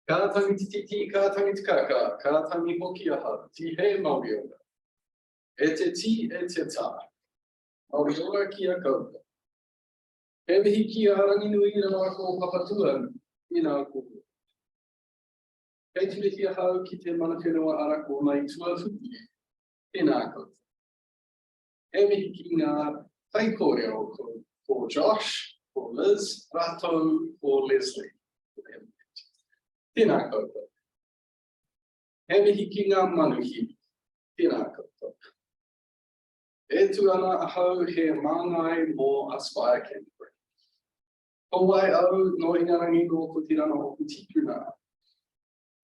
Ka tangi titi, ka tangi tikaka, ka tangi hoki aha, ti he maurioga. E te ti, e te tā. Maurioga ki a kauka. He mihi ki a harangi nui na wako papatua, I nā kōku. Kei te mihi a hau ki te mana whenua arako mai tuafuki, e nā kauka. He mihi ki ngā whaikōrero ko Josh, ko Liz, Rato, ko Lesley. Tēnā koutou. He mihi ki ngā manuhi, tēnā koutou. E tu ana ahau he māngai mō Aspire Canterbury. Ko wai au no ingarangi ko ko tirana o ku tikuna.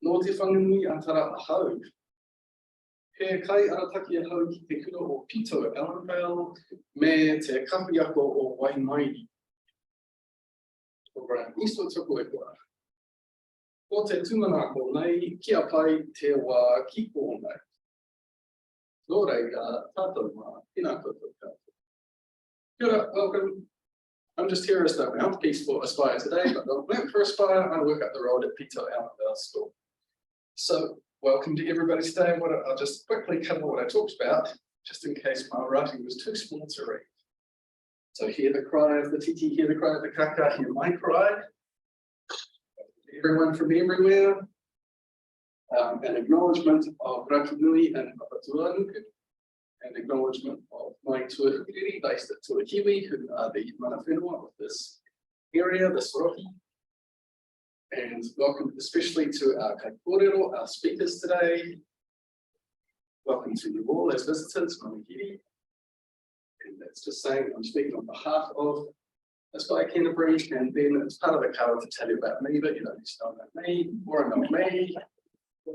No te whanganui atara ahau. He kai arataki ahau ki te kura o Pito Ellenvale me te kapiako o Whānau. Ko Graham Eastwood tuku e kua. Ko te tūmanako nei, kia pai te wā kiko nei. Nō reira, tātou mā, tēnā koutou tātou. Kia ora, welcome. I'm just here as the mouthpiece for Aspire today, but I work for Aspire, I work up the road at Pito Ellenvale School. So, welcome to everybody today. I'll just quickly cover what I talked about, just in case my writing was too small to read. So, hear the cry of the titi, hear the cry of the kaka, hear my cry. Everyone from everywhere, an acknowledgement of Ratunui and Papatuanu, an acknowledgement of my tuahuriri based at Tuahiwi, who are the mana whenua of this area, this rohi. And welcome especially to our kaikōrero, our speakers today. Welcome to you all as visitors, Manahiri. And that's just saying I'm speaking on behalf of Aspire Canterbury, and then it's part of the cover to tell you about me, but you don't need to know about me, or know me.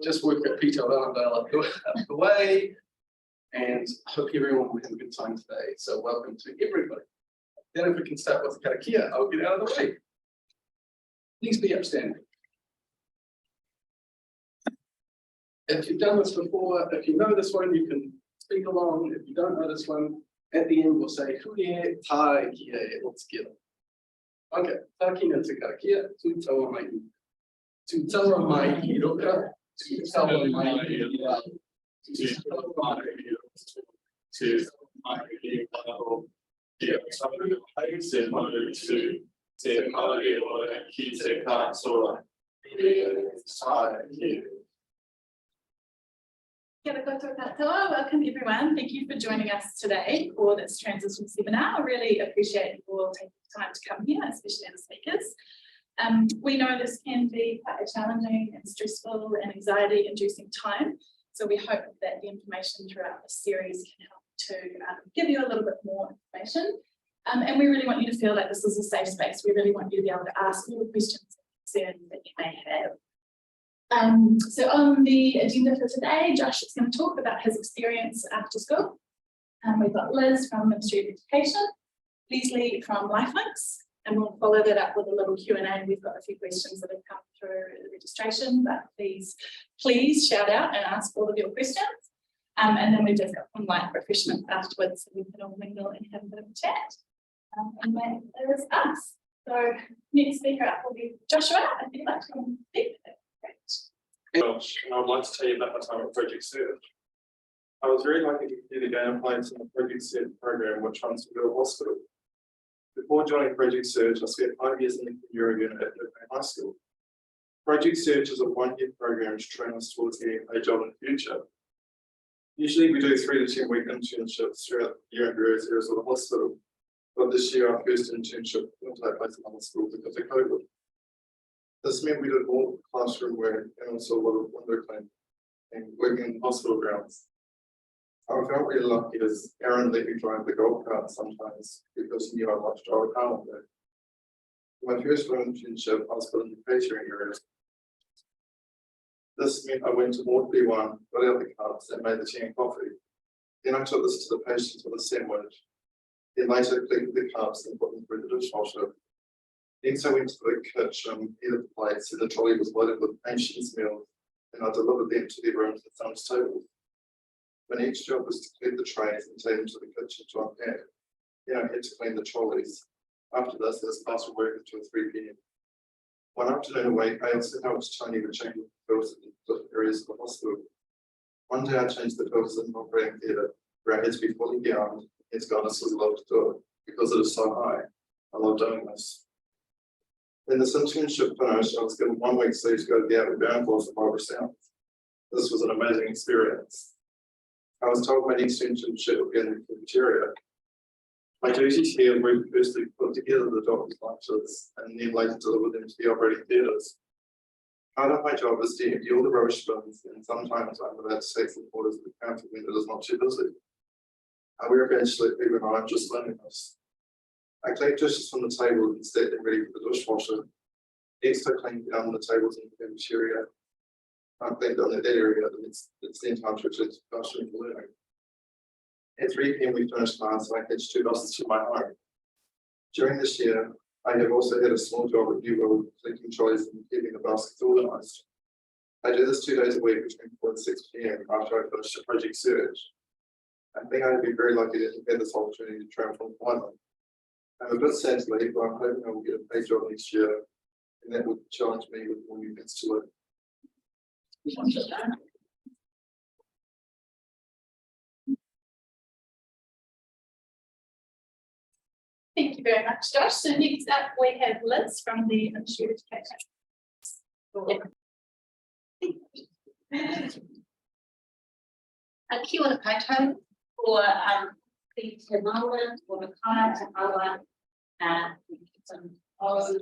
Just work at Pito Ellenvale up the way, and hope everyone will have a good time today. So welcome to everybody. Then if we can start with the karakia, I'll get out of the way. Please be upstanding. If you've done this before, if you know this one, you can speak along. If you don't know this one, at the end we'll say huie, tai, kie, all together. Okay, tākina te karakia, tu taua mai. Tu taua mai I roka, tu taua mai I rā, tu taua mai I roka, tu mai I wāho, kia tapu ai te maru tu, te mauri ora ki te kātora, tai ki. Kia ora koutou katoa. Welcome everyone. Thank you for joining us today for this transition seminar. I really appreciate you all taking the time to come here, especially the speakers. We know this can be quite a challenging and stressful and anxiety-inducing time, so we hope that the information throughout this series can help to give you a little bit more information. And we really want you to feel like this is a safe space. We really want you to be able to ask all the questions and concerns that you may have. So on the agenda for today, Josh is going to talk about his experience after school. We've got Liz from Ministry of Education, Lesley from Lifelinks, and we'll follow that up with a little Q&A. We've got a few questions that have come through the registration, but please shout out and ask all of your questions. And then we've just got some light refreshments afterwards, so we can all mingle and have a bit of a chat. And that is us. So next speaker up will be Joshua, if you'd like to come and speak. Josh, and I would like to tell you about my time at Project Surge. I was very lucky to get a game playing in the Project Surge program, which runs for the hospital. Before joining Project Surge, I spent 5 years in the Euro unit at McNaughton High School. Project Surge is a one-year program to train us towards getting a job in the future. Usually we do 3 to 10 week internships throughout the year in various areas of the hospital, but this year our first internship went to take place in the hospital because of COVID. This meant we did more classroom work and also a lot of window cleaning and working in hospital grounds. I felt really lucky as Aaron let me drive the golf cart sometimes because he knew I liked to drive a car one day. For my first internship, I was put in the catering area. This meant I went to Ward B1, got out the cups and made the tea and coffee. Then I took this to the patients with a sandwich. Then later cleaned the cups and put them through the dishwasher. Next, I went to the kitchen, heated the plates, and the trolley was loaded with patients' meals, and I delivered them to their rooms and son's tables. My next job was to clean the trays and take them to the kitchen to unpack. Then I had to clean the trolleys. After this, I was working until 3 p.m. One afternoon away, I also helped Tony to change the filters in different areas of the hospital. One day I changed the filters in the operating theatre, where I had to be fully gowned. His goddess was allowed to do it because it is so high. I love doing this. When this internship finished, I was given 1 week's leave to go to the outward bound course at Barbara Sound. This was an amazing experience. I was told my next internship would be in the cafeteria. My duties here were firstly put together the doctor's lunches and then later deliver them to the operating theatres. Part of my job is to empty all the rubbish bins, and sometimes I'm allowed to take some orders at the counter when it is not too busy. I will eventually figure out I'm just learning this. I collect dishes from the table and set them ready for the dishwasher. Next, I clean down the tables in the cafeteria. I clean down that area, and it's then time to return to classroom for learning. At 3 p.m. we finished class, and I hitched 2 buses to my home. During this year, I have also had a small job at New World, collecting trolleys and keeping the baskets organised. I do this 2 days a week between 4 and 6 p.m. after I finish a project search. I think I would be very lucky to have had this opportunity to travel from Whānau. I'm a bit sad to leave, but I'm hoping I will get a paid job next year, and that would challenge me with more new things to learn. Thank you very much, Josh. So next up, we have Liz from the Ministry of Education. Kia ora koutou, or Te Maua, or the Kaya Te Awa, some o,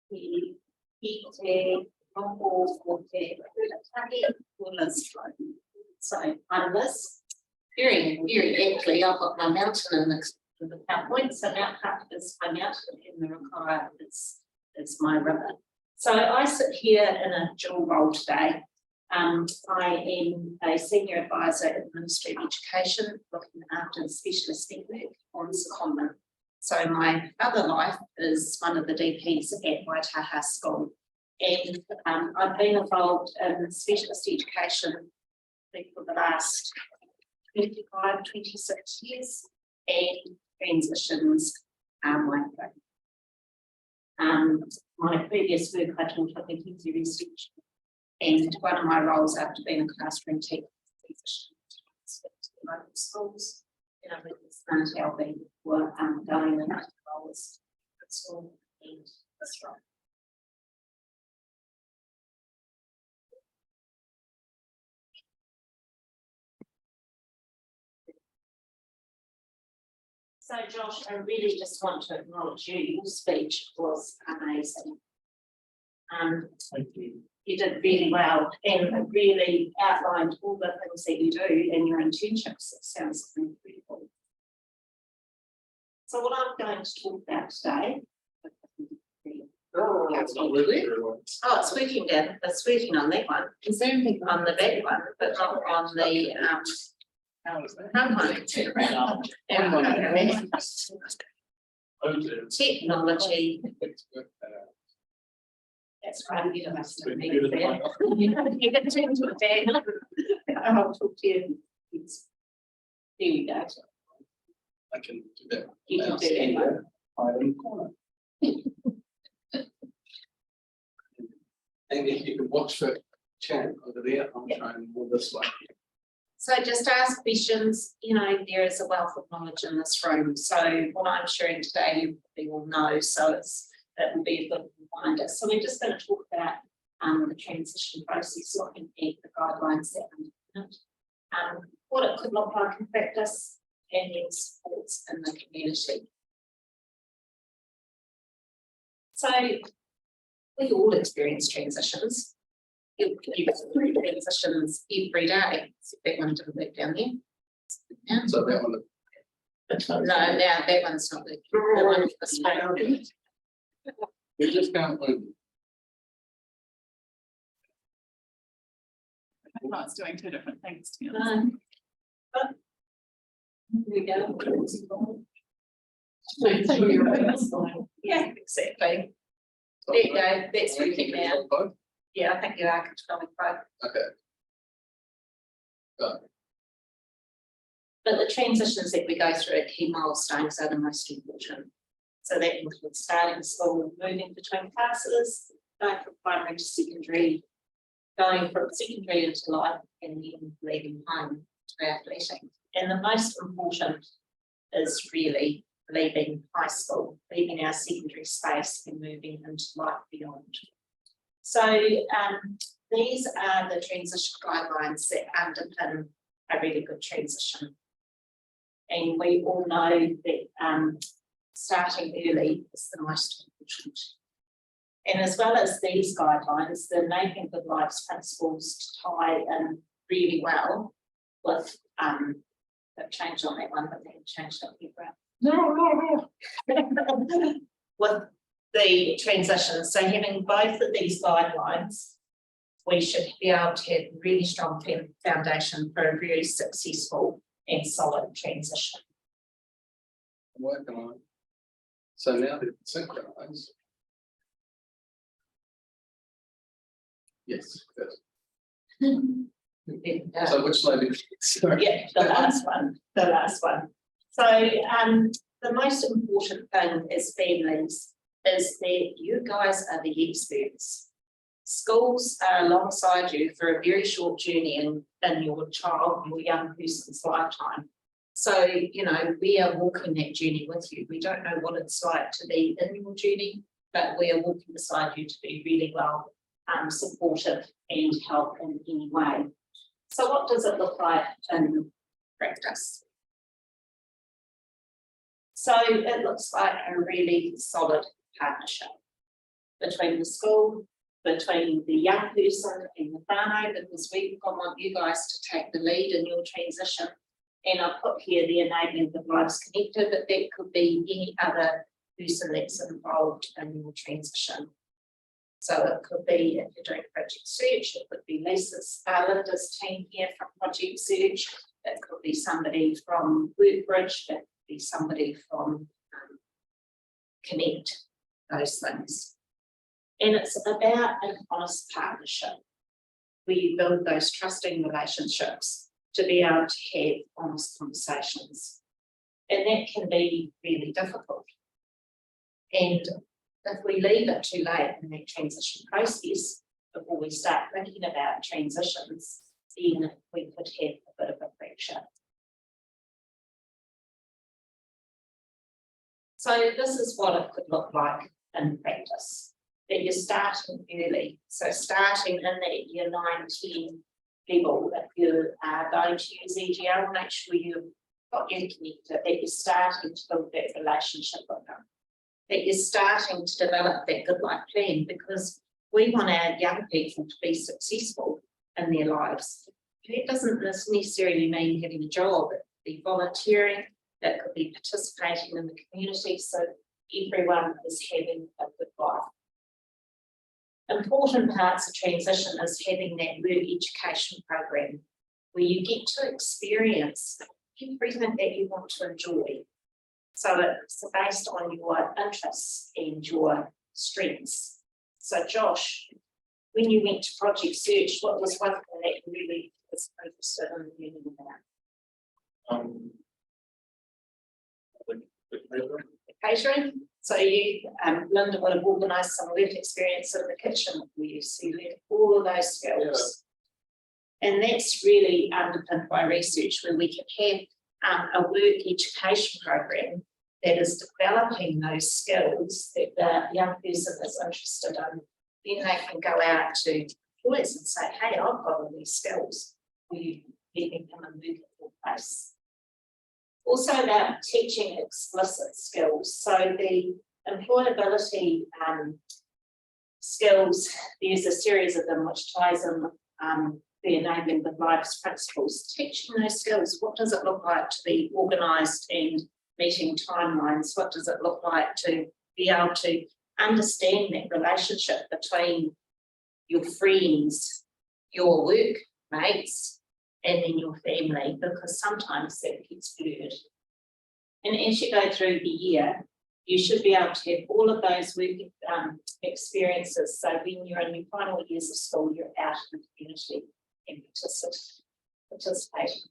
the Te Roko, or Te Rutaki, or Liz. So I'm Liz. Very aptly, I've got my mountain in the PowerPoint, so Mount Hutt is my mountain and the Rokara is my river. So I sit here in a dual role today. I am a senior advisor at the Ministry of Education, looking after the specialist network on secondment. So my other life is one of the DPs at Waitaha School, and I've been involved in specialist education for the last 25, 26 years, and transitions my my previous work I taught at the Kinsey Research, and one of my roles after being a classroom teacher to local schools, and I'm with Smart Helping for going into roles at school and this role. So Josh, I really just want to acknowledge you. Your speech was amazing. Thank you. You did really well and really outlined all the things that you do in your internships. It sounds incredible. So what I'm going to talk about today. Oh, it's not really very well. Oh, it's working, Dan. It's working on that one. It's working on the back one, but not on the How is that? technology. That's right. You must have been there. You can turn to it, Dan. I'll talk to you. There we go. I can do that. You can do that. Hide in the corner. And if you can watch for chat over there, I'm trying more this way. So just ask questions. You know, there is a wealth of knowledge in this room. So what I'm sharing today, you probably will know. So it will be a good reminder. So we're just going to talk about the transition process, looking at the guidelines that underpin it, what it could look like in practice, and then supports in the community. So we all experience transitions. You transitions every day. So that one didn't work down there. Yeah. So that one. No, that one's not working. The one with the spout. We just can't move. No, it's doing 2 different things to be honest. Here we go. Yeah, exactly. There you go. That's working now. Yeah, I think you are controlling both. Okay. Go. But the transitions that we go through at key milestones are the most important. So that includes starting school, moving between classes, going from primary to secondary, going from secondary into life, and then leaving home to athleting. And the most important is really leaving high school, leaving our secondary space and moving into life beyond. So these are the transition guidelines that underpin a really good transition. And we all know that starting early is the most important. And as well as these guidelines, the Enabling Good Lives principles tie in really well with, they've changed on that one, but they haven't changed up here. No. With the transition. So having both of these guidelines, we should be able to have really strong foundation for a very successful and solid transition. I'm working on it. So now they're synchronized. Yes, good. So which slide is it? Sorry. Yeah, the last one. So the most important thing as families is that you guys are the experts. Schools are alongside you for a very short journey in your child, your young person's lifetime. So, you know, we are walking that journey with you. We don't know what it's like to be in your journey, but we are walking beside you to be really well supportive and help in any way. So what does it look like in practice? So it looks like a really solid partnership between the school, between the young person and the whānau, because we want you guys to take the lead in your transition. And I've put here the Enabling Good Lives Connector, but that could be any other person that's involved in your transition. So it could be, if you're doing Project Search, it could be Linda's team here from Project Search, it could be somebody from WorkBridge, it could be somebody from Connect, those things. And it's about an honest partnership where you build those trusting relationships to be able to have honest conversations. And that can be really difficult. And if we leave it too late in that transition process, before we start thinking about transitions, then we could have a bit of a fracture. So this is what it could look like in practice, that you're starting early. So starting in that year 9-10 level, if you are going to use EGL, make sure you've got your connector, that you're starting to build that relationship with them, that you're starting to develop that good life plan, because we want our young people to be successful in their lives. That doesn't necessarily mean having a job, it could be volunteering, it could be participating in the community, so everyone is having a good life. Important parts of transition is having that work education program where you get to experience everything that you want to enjoy. So it's based on your interests and your strengths. So Josh, when you went to Project Search, what was one thing that you really was interested in learning about? Catering. So you, Linda would have organised some work experience in the kitchen for you, so you learned all of those skills. Yeah. And that's really underpinned by research, where we can have a work education program that is developing those skills that the young person is interested in. Then they can go out to employers and say, hey, I've got all these skills. Will you let me come and work at your place? Also about teaching explicit skills. So the employability skills, there's a series of them which ties in the Enabling Good Lives principles. Teaching those skills, what does it look like to be organised and meeting timelines? What does it look like to be able to understand that relationship between your friends, your workmates, and then your family, because sometimes that gets blurred. And as you go through the year, you should be able to have all of those work experiences. So when you're in your final years of school, you're out in the community and participating.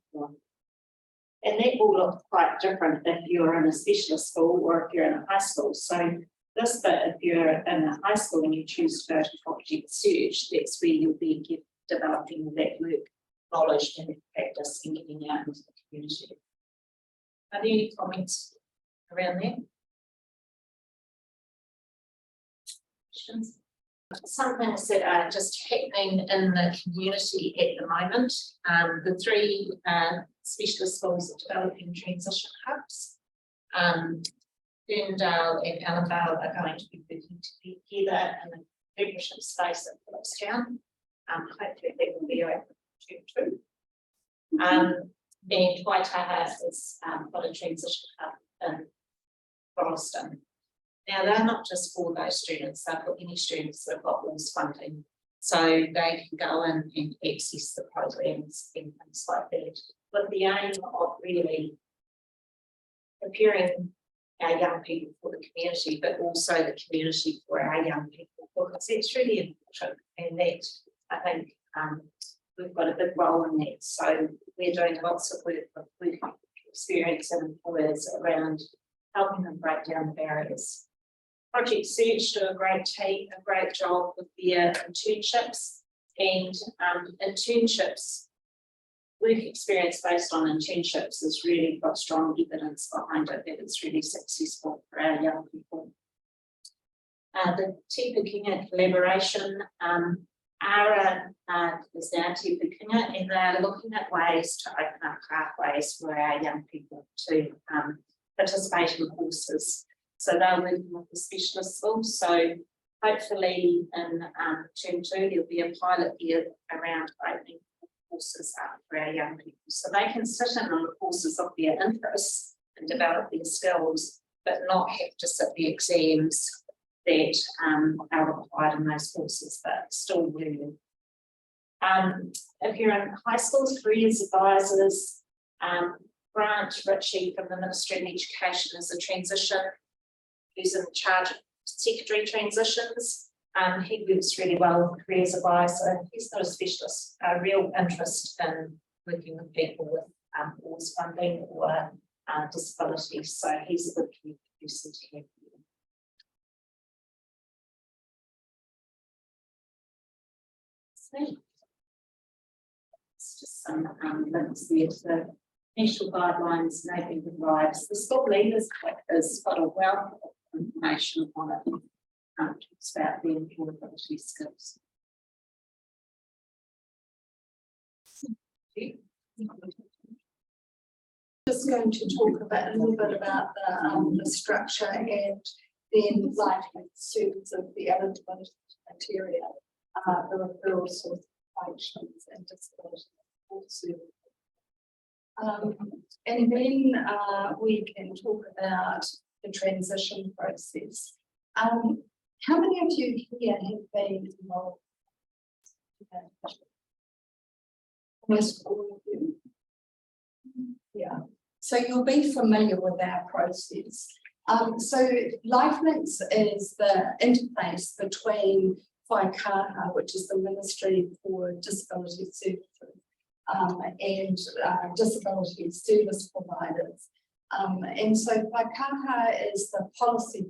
And that will look quite different if you're in a specialist school or if you're in a high school. So this bit, if you're in a high school and you choose to go to project search, that's where you'll be developing that work knowledge and practice and getting out into the community. Are there any comments around that? Questions? Some things that are just happening in the community at the moment. The three specialist schools are developing transition hubs. Ferndale and Allendale are going to be working together in a membership space at Phillipstown. Hopefully that will be open to 2. And Waitaha has got a transition hub in Rolleston. Now they're not just for those students, they're for any students that have got WILS funding. So they can go in and access the programs and things like that. With the aim of really preparing our young people for the community, but also the community for our young people, because it's really important. And that I think we've got a big role in that. So we're doing lots of work with work experience and employers around helping them break down the barriers. Project Search do a great job with their internships, and internships, work experience based on internships has really got strong evidence behind it that it's really successful for our young people. The Te Pukenga collaboration, ARA is now Te Pukenga, and they're looking at ways to open up pathways for our young people to participate in courses. So they're working with the specialist schools. So hopefully in term 2, there'll be a pilot year around opening courses up for our young people. So they can sit in on the courses of their interests and develop their skills, but not have to sit the exams that are required in those courses, but still learning. If you're in high schools, careers advisors, Grant Ritchie from the Ministry of Education is a transition, who's in charge of secondary transitions. He works really well with careers advisor. He's got a real interest in working with people with WILS funding or disabilities. So he's a good person to have. It's just some links there to the national guidelines, enabling good lives. The school leaders has got a wealth of information on it. Talks about the employability skills. Just going to talk about a little bit about the structure and then Lifelinks students of the eligibility criteria, the referral source functions and disability services. And then we can talk about the transition process. How many of you here have been involved? Almost all of you. Yeah, so you'll be familiar with our process. So Lifelinks is the interface between Whaikaha, which is the Ministry for Disability Services, and disability service providers. And so Whaikaha is the policy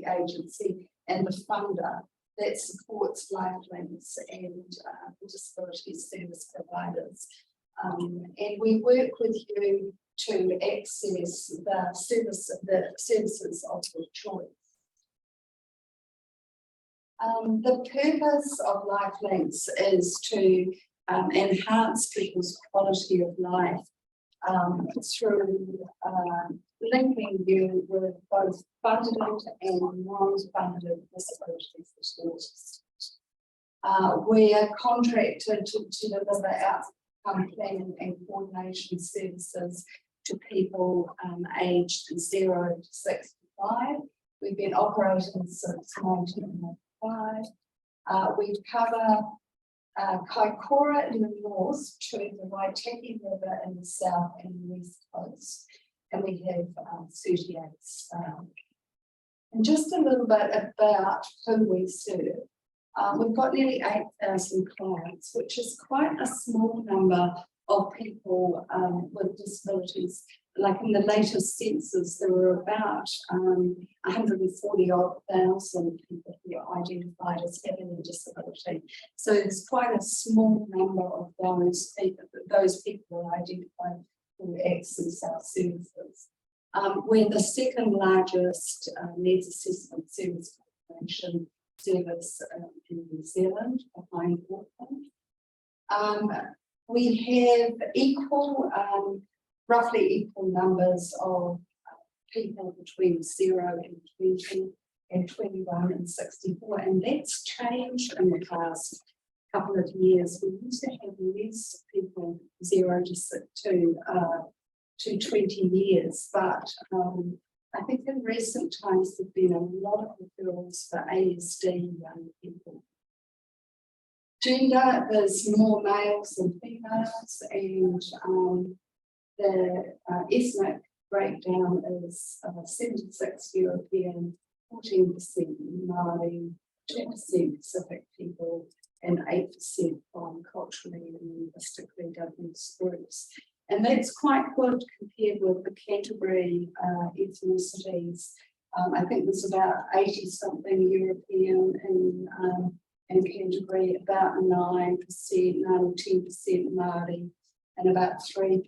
agency and the funder that supports Lifelinks and the disability service providers. And we work with you to access the services of your choice. The purpose of Lifelinks is to enhance people's quality of life through linking you with both funded and non-funded disability facilities. We are contracted to deliver outcome planning and coordination services to people aged 0 to 65. We've been operating since 1995. We cover Kaikoura in the north to the Waitaki River in the south and the west coast, and we have 38 staff. And just a little bit about who we serve. We've got nearly 8,000 clients, which is quite a small number of people with disabilities. Like in the latest census, there were about 140,000 people who are identified as having a disability. So there's quite a small number of those people are identified who access our services. We're the second largest needs assessment service corporation service in New Zealand, behind Auckland. We have roughly equal numbers of people between 0 and 20 and 21 and 64, and that's changed in the past couple of years. We used to have less people 0 to 20 years, but I think in recent times there've been a lot of referrals for ASD young people. Gender, there's more males than females, and the ethnic breakdown is 76 European, 14% Māori, 2% Pacific people, and 8% from culturally and linguistically diverse groups. And that's quite good compared with the Canterbury ethnicities. I think there's about 80-something European in Canterbury, about 9%, 9 or 10% Māori, and about 3%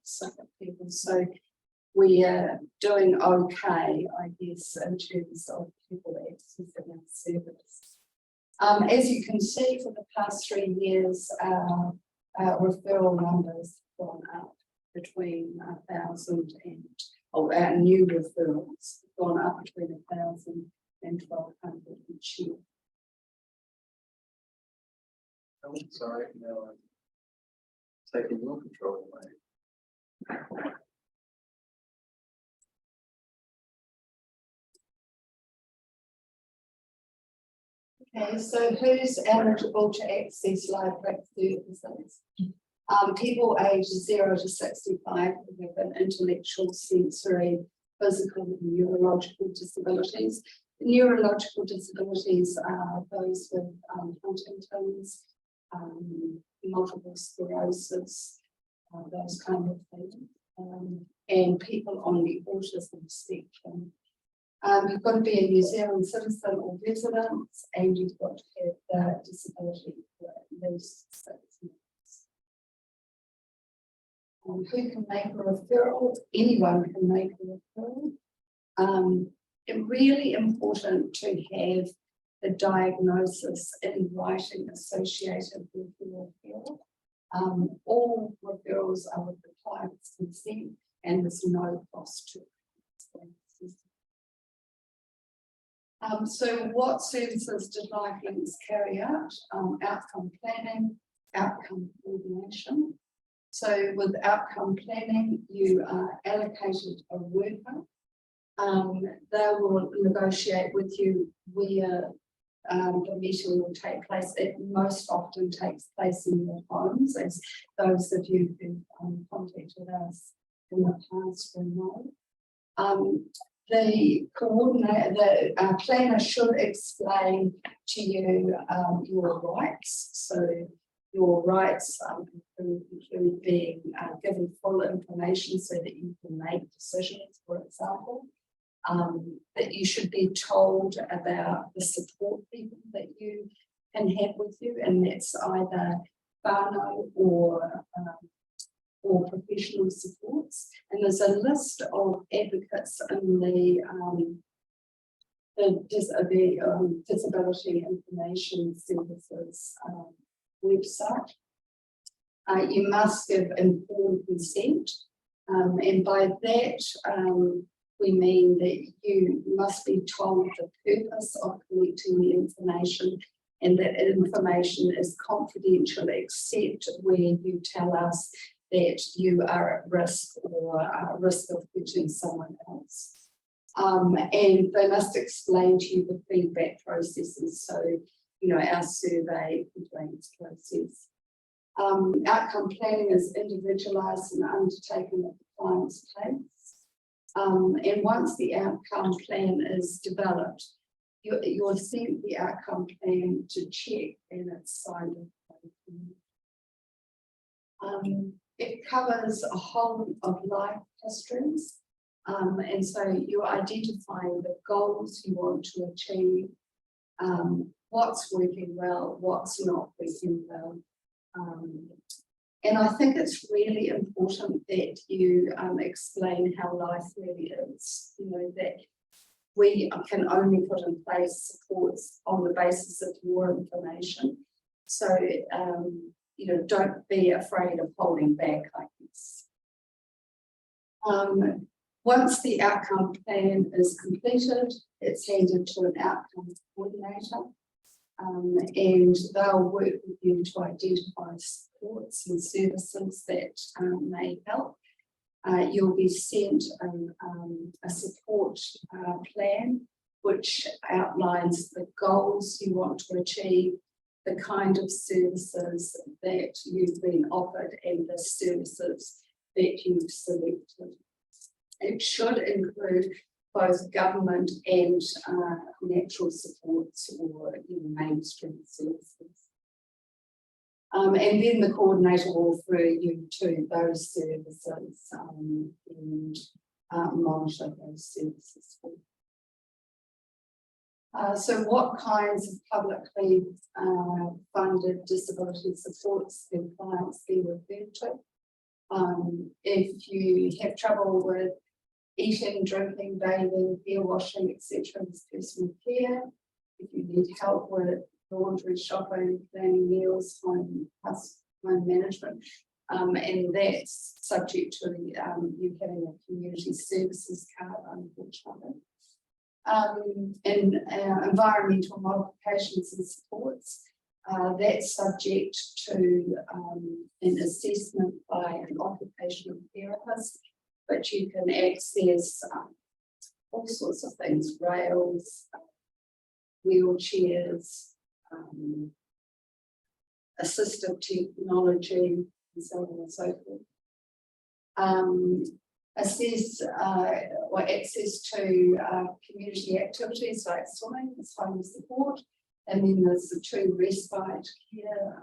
Pacific people. So we are doing okay, I guess, in terms of people accessing our service. As you can see, for the past 3 years, our referral numbers have gone up between 1,000 and, our new referrals have gone up between 1,000 and 1,200 each year. Oh, sorry, no, I'm taking your control away. Okay, so who's eligible to access Lifelinks services? People aged 0 to 65 who have an intellectual, sensory, physical, and neurological disabilities. Neurological disabilities are those with Huntington's, multiple sclerosis, those kind of things, and people on the autism spectrum. You've got to be a New Zealand citizen or resident, and you've got to have the disability for at least 6 months. Who can make a referral? Anyone can make a referral. It's really important to have the diagnosis in writing associated with the referral. All referrals are with the client's consent, and there's no cost to it. So what services did Lifelinks carry out? Outcome planning, outcome coordination. So with outcome planning, you are allocated a worker. They will negotiate with you where the meeting will take place. It most often takes place in your homes, as those of you who've contacted us in the past will know. The coordinator, the planner should explain to you your rights. So your rights include being given full information so that you can make decisions, for example. That you should be told about the support people that you can have with you, and that's either Whānau or professional supports. And there's a list of advocates in the Disability Information Services website. You must give informed consent, and by that we mean that you must be told the purpose of collecting the information, and that information is confidential except where you tell us that you are at risk or at risk of hurting someone else. And they must explain to you the feedback processes, so our survey complaints process. Outcome planning is individualised and undertaken at the client's pace. And once the outcome plan is developed, you're sent the outcome plan to check, and it's signed off. it covers a whole of life histories. And so you're identifying the goals you want to achieve, what's working well, what's not working well. And I think it's really important that you explain how life really is, you know, that we can only put in place supports on the basis of your information. So, you know, don't be afraid of holding back, I guess. Once the outcome plan is completed, it's handed to an outcome coordinator, and they'll work with you to identify supports and services that may help. You'll be sent a support plan which outlines the goals you want to achieve, the kind of services that you've been offered, and the services that you've selected. It should include both government and natural supports or mainstream services. And then the coordinator will refer you to those services and monitor those services. So what kinds of publicly funded disability supports can clients be referred to? If you have trouble with eating, drinking, bathing, hair washing, etc., with personal care, if you need help with laundry, shopping, planning meals, home management, and that's subject to you having a community services card, unfortunately. And environmental modifications and supports, that's subject to an assessment by an occupational therapist, but you can access all sorts of things, rails, wheelchairs, assistive technology, and so on and so forth. Assess or access to community activities like swimming, is home support, and then there's the 2 respite care,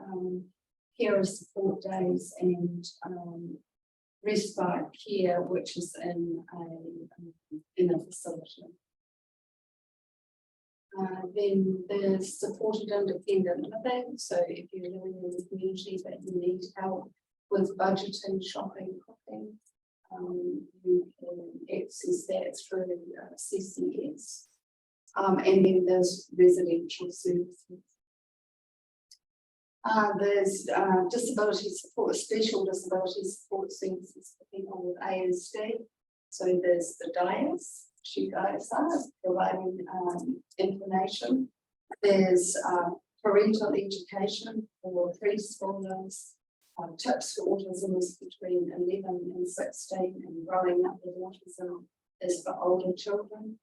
carer support days, and respite care, which is in a facility. Then there's supported independent living. So if you're living in a community that you need help with budgeting, shopping, cooking, you can access that through CCS. And then there's residential services. There's disability support, special disability support services for people with ASD. So there's the DIAS, which you guys are providing information. There's parental education for preschoolers, tips for autism is between 11 and 16, and growing up with autism is for older children.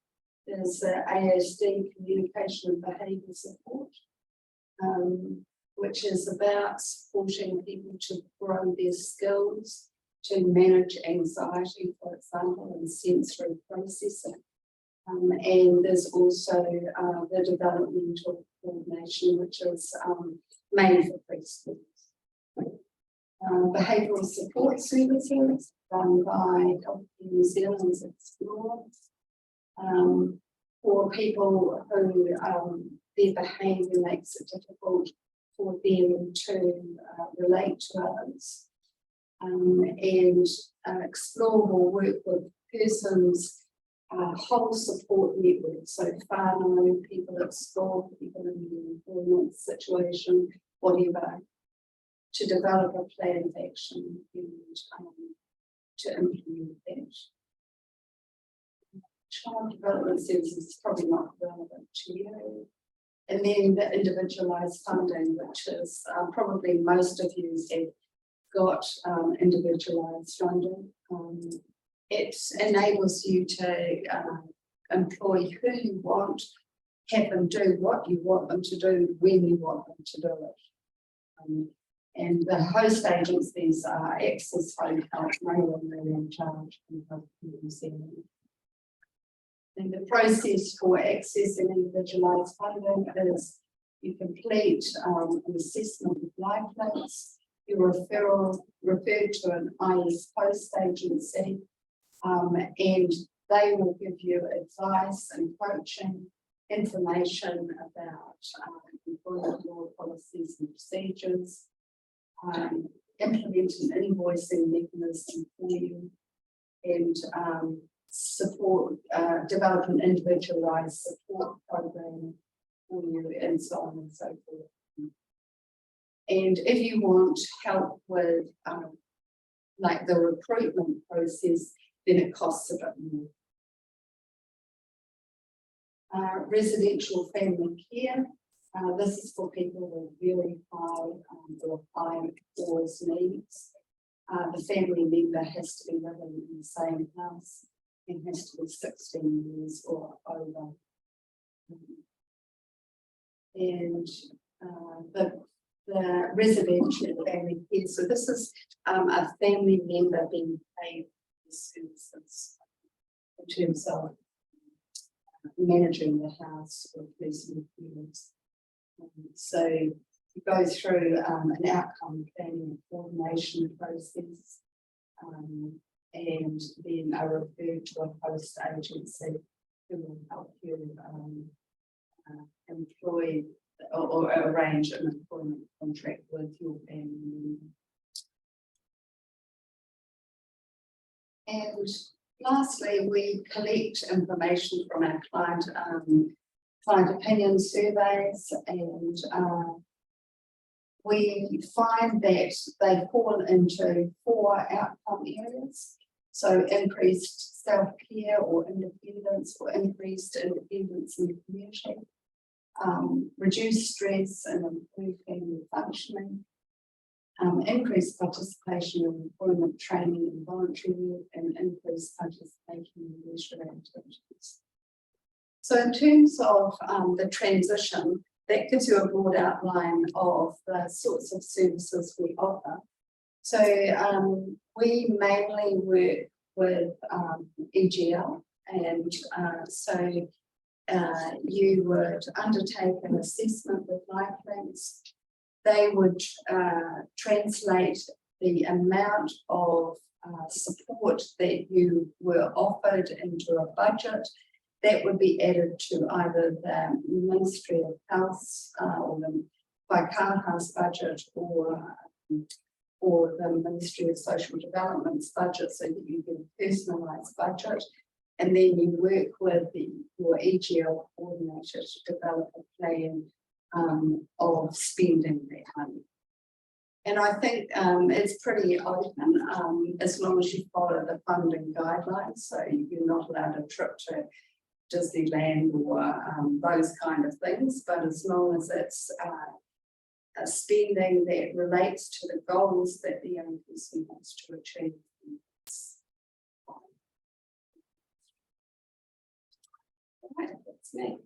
There's ASD communication and behaviour support, which is about supporting people to grow their skills, to manage anxiety, for example, and sensory processing. And there's also the developmental coordination, which is made for preschoolers. Behavioural support services run by Health New Zealand's Explore, for people who their behaviour makes it difficult for them to relate to others. And Explore will work with persons whole support network, so Whānau, people Explore, people in the employment situation, whatever, to develop a plan of action and to implement that. Child development services is probably not relevant to you. And then the individualised funding, which is probably most of you have got individualised funding. It enables you to employ who you want, have them do what you want them to do, when you want them to do it. And the host agencies are Access Home Health, no longer in charge of Health New Zealand. And the process for accessing individualised funding is you complete an assessment with Lifelinks, You're referred to an IS post agency, and they will give you advice and coaching, information about employment law policies and procedures, implement an invoicing mechanism for you, and support, develop an individualized support program for you, and so on and so forth. And if you want help with like the recruitment process, then it costs a bit more. Residential family care. This is for people with very high or high cause needs. The family member has to be living in the same house and has to be 16 years or over. And the residential family care. So this is a family member being paid for services in terms of managing the house or personal affairs. So you go through an outcome planning coordination process, and then are referred to a host agency who will help you employ or arrange an employment contract with your family member. And lastly, we collect information from our client opinion surveys, and we find that they fall into 4 outcome areas. So increased self-care or independence, or increased independence in the community, reduced stress and improved family functioning, increased participation in employment training and voluntary work, and increased participation in leisure activities. So in terms of the transition, that gives you a broad outline of the sorts of services we offer. So we mainly work with EGL, and so you would undertake an assessment with Lifelinks. They would translate the amount of support that you were offered into a budget that would be added to either the Ministry of Health or the Whānau budget, or the Ministry of Social Development's budget, so that you get a personalised budget. And then you work with your EGL coordinator to develop a plan of spending that money. And I think it's pretty open, as long as you follow the funding guidelines. So you're not allowed a trip to Disneyland or those kind of things, but as long as it's a spending that relates to the goals that the young person wants to achieve. Right, that's me.